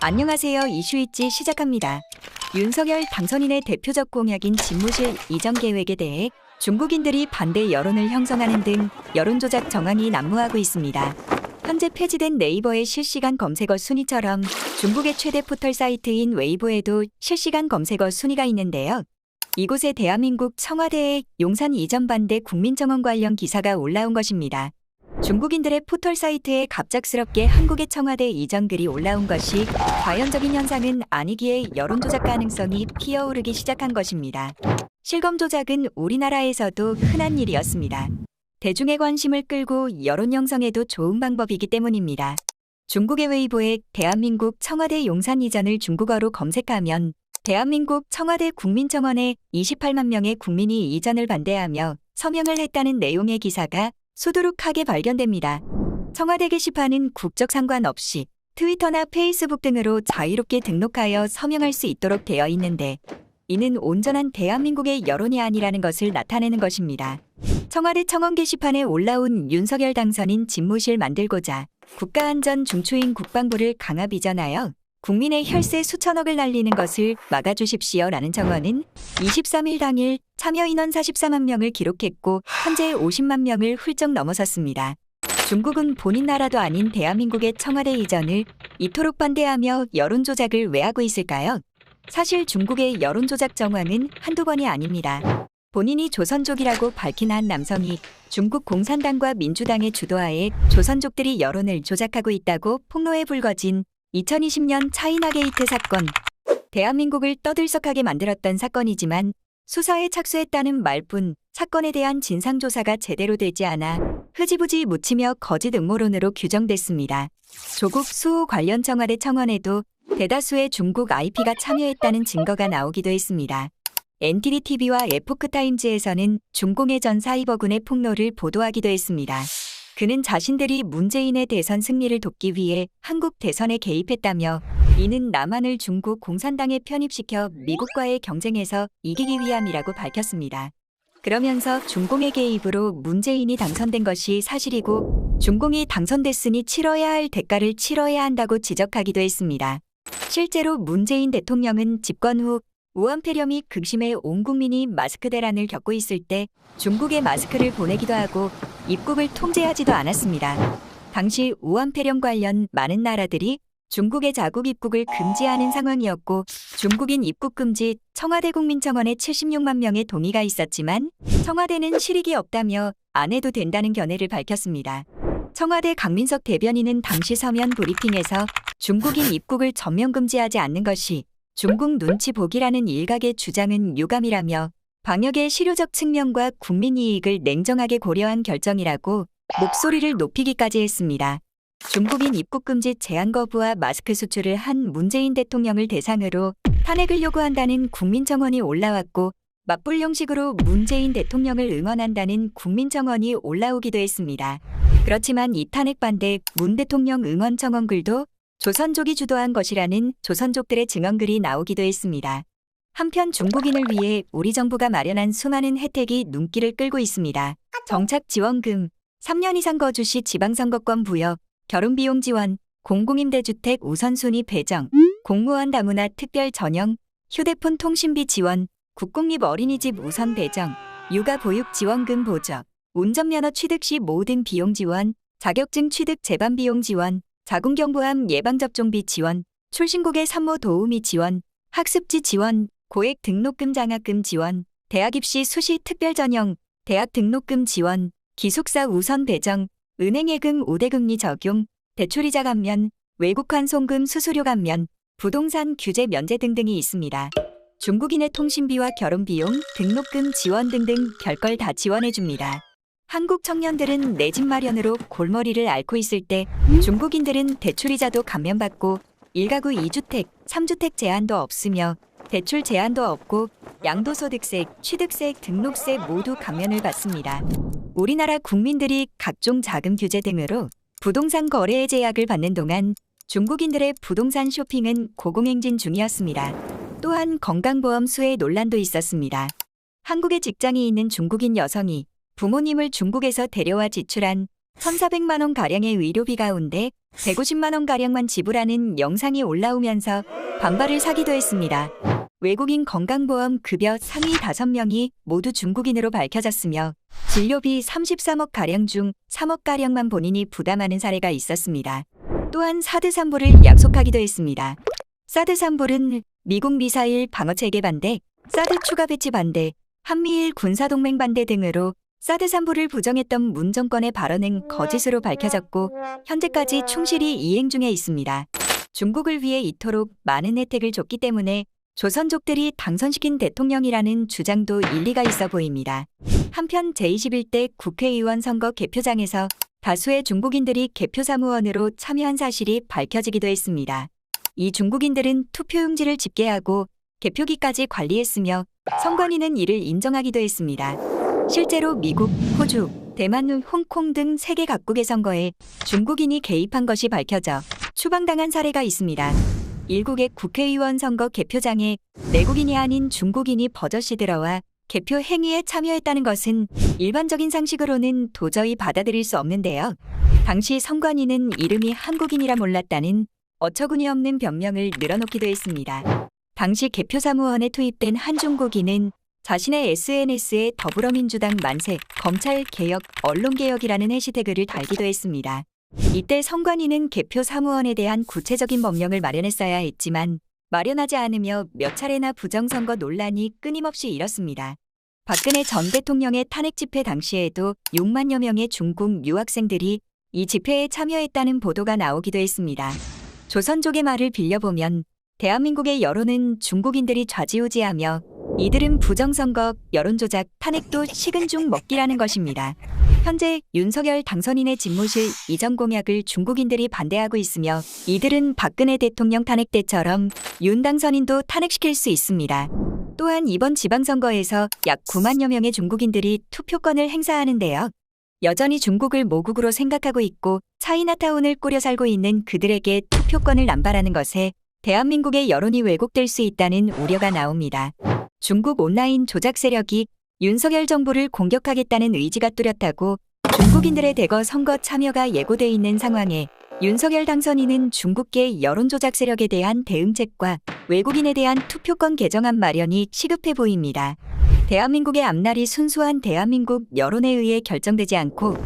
안녕하세요. 이슈있지 시작합니다. 윤석열 당선인의 대표적 공약인 집무실 이전 계획에 대해 중국인들이 반대 여론을 형성하는 등 여론조작 정황이 난무하고 있습니다. 현재 폐지된 네이버의 실시간 검색어 순위처럼 중국의 최대 포털 사이트인 웨이보에도 실시간 검색어 순위가 있는데요. 이곳에 대한민국 청와대의 용산 이전 반대 국민청원 관련 기사가 올라온 것입니다. 중국인들의 포털 사이트에 갑작스럽게 한국의 청와대 이전 글이 올라온 것이 과연적인 현상은 아니기에 여론조작 가능성이 피어오르기 시작한 것입니다. 실검 조작은 우리나라에서도 흔한 일이었습니다. 대중의 관심을 끌고 여론 형성에도 좋은 방법이기 때문입니다. 중국의 웨이보에 대한민국 청와대 용산 이전을 중국어로 검색하면 대한민국 청와대 국민청원에 28만 명의 국민이 이전을 반대하며 서명을 했다는 내용의 기사가 수두룩하게 발견됩니다. 청와대 게시판은 국적 상관없이 트위터나 페이스북 등으로 자유롭게 등록하여 서명할 수 있도록 되어 있는데 이는 온전한 대한민국의 여론이 아니라는 것을 나타내는 것입니다. 청와대 청원 게시판에 올라온 윤석열 당선인 집무실 만들고자 국가안전 중추인 국방부를 강압 이전하여 국민의 혈세 수천억을 날리는 것을 막아주십시오라는 청원은 23일 당일 참여 인원 44만 명을 기록했고 현재 50만 명을 훌쩍 넘어섰습니다. 중국은 본인 나라도 아닌 대한민국의 청와대 이전을 이토록 반대하며 여론조작을 왜 하고 있을까요? 사실 중국의 여론조작 정황은 한두 번이 아닙니다. 본인이 조선족이라고 밝힌 한 남성이 중국 공산당과 민주당의 주도하에 조선족들이 여론을 조작하고 있다고 폭로해 불거진 2020년 차이나 게이트 사건. 대한민국을 떠들썩하게 만들었던 사건이지만 수사에 착수했다는 말뿐 사건에 대한 진상조사가 제대로 되지 않아 흐지부지 묻히며 거짓 음모론으로 규정됐습니다. 조국 수호 관련 청와대 청원에도 대다수의 중국 IP가 참여했다는 증거가 나오기도 했습니다. NTD-TV와 에포크타임즈에서는 중공의 전 사이버군의 폭로를 보도하기도 했습니다. 그는 자신들이 문재인의 대선 승리를 돕기 위해 한국 대선에 개입했다며 이는 남한을 중국 공산당에 편입시켜 미국과의 경쟁에서 이기기 위함이라고 밝혔습니다. 그러면서 중공의 개입으로 문재인이 당선된 것이 사실이고 중공이 당선됐으니 치러야 할 대가를 치러야 한다고 지적하기도 했습니다. 실제로 문재인 대통령은 집권 후 우한 폐렴이 극심해 온 국민이 마스크 대란을 겪고 있을 때 중국에 마스크를 보내기도 하고 입국을 통제하지도 않았습니다. 당시 우한 폐렴 관련 많은 나라들이 중국의 자국 입국을 금지하는 상황이었고 중국인 입국 금지 청와대 국민청원에 76만 명의 동의가 있었지만 청와대는 실익이 없다며 안 해도 된다는 견해를 밝혔습니다. 청와대 강민석 대변인은 당시 서면 브리핑에서 중국인 입국을 전면 금지하지 않는 것이 중국 눈치 보기라는 일각의 주장은 유감이라며 방역의 실효적 측면과 국민 이익을 냉정하게 고려한 결정이라고 목소리를 높이기까지 했습니다. 중국인 입국 금지 제한 거부와 마스크 수출을 한 문재인 대통령을 대상으로 탄핵을 요구한다는 국민청원이 올라왔고 맞불 형식으로 문재인 대통령을 응원한다는 국민청원이 올라오기도 했습니다. 그렇지만 이 탄핵 반대 문 대통령 응원 청원글도 조선족이 주도한 것이라는 조선족들의 증언글이 나오기도 했습니다. 한편 중국인을 위해 우리 정부가 마련한 수많은 혜택이 눈길을 끌고 있습니다. 정착 지원금, 3년 이상 거주 시 지방선거권 부여, 결혼비용 지원, 공공임대주택 우선순위 배정, 공무원 다문화 특별 전형, 휴대폰 통신비 지원, 국공립 어린이집 우선 배정, 육아 보육 지원금 보조, 운전면허 취득 시 모든 비용 지원, 자격증 취득 재반 비용 지원, 자궁경부암 예방접종비 지원, 출신국의 산모 도우미 지원, 학습지 지원, 고액 등록금 장학금 지원, 대학 입시 수시 특별 전형, 대학 등록금 지원, 기숙사 우선 배정, 은행 예금 우대금리 적용, 대출이자 감면, 외국환 송금 수수료 감면, 부동산 규제 면제 등등이 있습니다. 중국인의 통신비와 결혼비용, 등록금 지원 등등 별걸 다 지원해줍니다. 한국 청년들은 내 집 마련으로 골머리를 앓고 있을 때 중국인들은 대출이자도 감면받고 1가구 2주택, 3주택 제한도 없으며 대출 제한도 없고 양도소득세, 취득세, 등록세 모두 감면을 받습니다. 우리나라 국민들이 각종 자금 규제 등으로 부동산 거래의 제약을 받는 동안 중국인들의 부동산 쇼핑은 고공행진 중이었습니다. 또한 건강보험 수혜 논란도 있었습니다. 한국에 직장이 있는 중국인 여성이 부모님을 중국에서 데려와 지출한 1,400만 원 가량의 의료비 가운데 150만 원 가량만 지불하는 영상이 올라오면서 반발을 사기도 했습니다. 외국인 건강보험 급여 상위 5명이 모두 중국인으로 밝혀졌으며 진료비 33억 가량 중 3억 가량만 본인이 부담하는 사례가 있었습니다. 또한 사드 산불을 약속하기도 했습니다. 사드 산불은 미국 미사일 방어체계 반대, 사드 추가 배치 반대, 한미일 군사동맹 반대 등으로 사드 산불을 부정했던 문 정권의 발언은 거짓으로 밝혀졌고 현재까지 충실히 이행 중에 있습니다. 중국을 위해 이토록 많은 혜택을 줬기 때문에 조선족들이 당선시킨 대통령이라는 주장도 일리가 있어 보입니다. 한편 제21대 국회의원 선거 개표장에서 다수의 중국인들이 개표 사무원으로 참여한 사실이 밝혀지기도 했습니다. 이 중국인들은 투표용지를 집계하고 개표기까지 관리했으며 선관위는 이를 인정하기도 했습니다. 실제로 미국, 호주, 대만, 홍콩 등 세계 각국의 선거에 중국인이 개입한 것이 밝혀져 추방당한 사례가 있습니다. 일국의 국회의원 선거 개표장에 내국인이 아닌 중국인이 버젓이 들어와 개표 행위에 참여했다는 것은 일반적인 상식으로는 도저히 받아들일 수 없는데요. 당시 선관위는 이름이 한국인이라 몰랐다는 어처구니없는 변명을 늘어놓기도 했습니다. 당시 개표 사무원에 투입된 한 중국인은 자신의 SNS에 더불어민주당 만세, 검찰개혁, 언론개혁이라는 해시태그를 달기도 했습니다. 이때 선관위는 개표 사무원에 대한 구체적인 법령을 마련했어야 했지만 마련하지 않으며 몇 차례나 부정선거 논란이 끊임없이 일었습니다. 박근혜 전 대통령의 탄핵 집회 당시에도 6만여 명의 중국 유학생들이 이 집회에 참여했다는 보도가 나오기도 했습니다. 조선족의 말을 빌려보면 대한민국의 여론은 중국인들이 좌지우지하며 이들은 부정선거, 여론조작, 탄핵도 식은 죽 먹기라는 것입니다. 현재 윤석열 당선인의 집무실 이전 공약을 중국인들이 반대하고 있으며 이들은 박근혜 대통령 탄핵 때처럼 윤 당선인도 탄핵시킬 수 있습니다. 또한 이번 지방선거에서 약 9만여 명의 중국인들이 투표권을 행사하는데요. 여전히 중국을 모국으로 생각하고 있고 차이나타운을 꾸려 살고 있는 그들에게 투표권을 남발하는 것에 대한민국의 여론이 왜곡될 수 있다는 우려가 나옵니다. 중국 온라인 조작 세력이 윤석열 정부를 공격하겠다는 의지가 뚜렷하고 중국인들의 대거 선거 참여가 예고돼 있는 상황에 윤석열 당선인은 중국계 여론조작 세력에 대한 대응책과 외국인에 대한 투표권 개정안 마련이 시급해 보입니다. 대한민국의 앞날이 순수한 대한민국 여론에 의해 결정되지 않고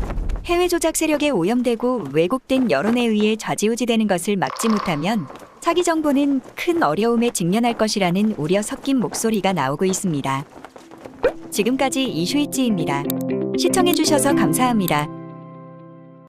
해외 조작 세력에 오염되고 왜곡된 여론에 의해 좌지우지되는 것을 막지 못하면 차기 정부는 큰 어려움에 직면할 것이라는 우려 섞인 목소리가 나오고 있습니다. 지금까지 이슈이찌입니다. 시청해주셔서 감사합니다.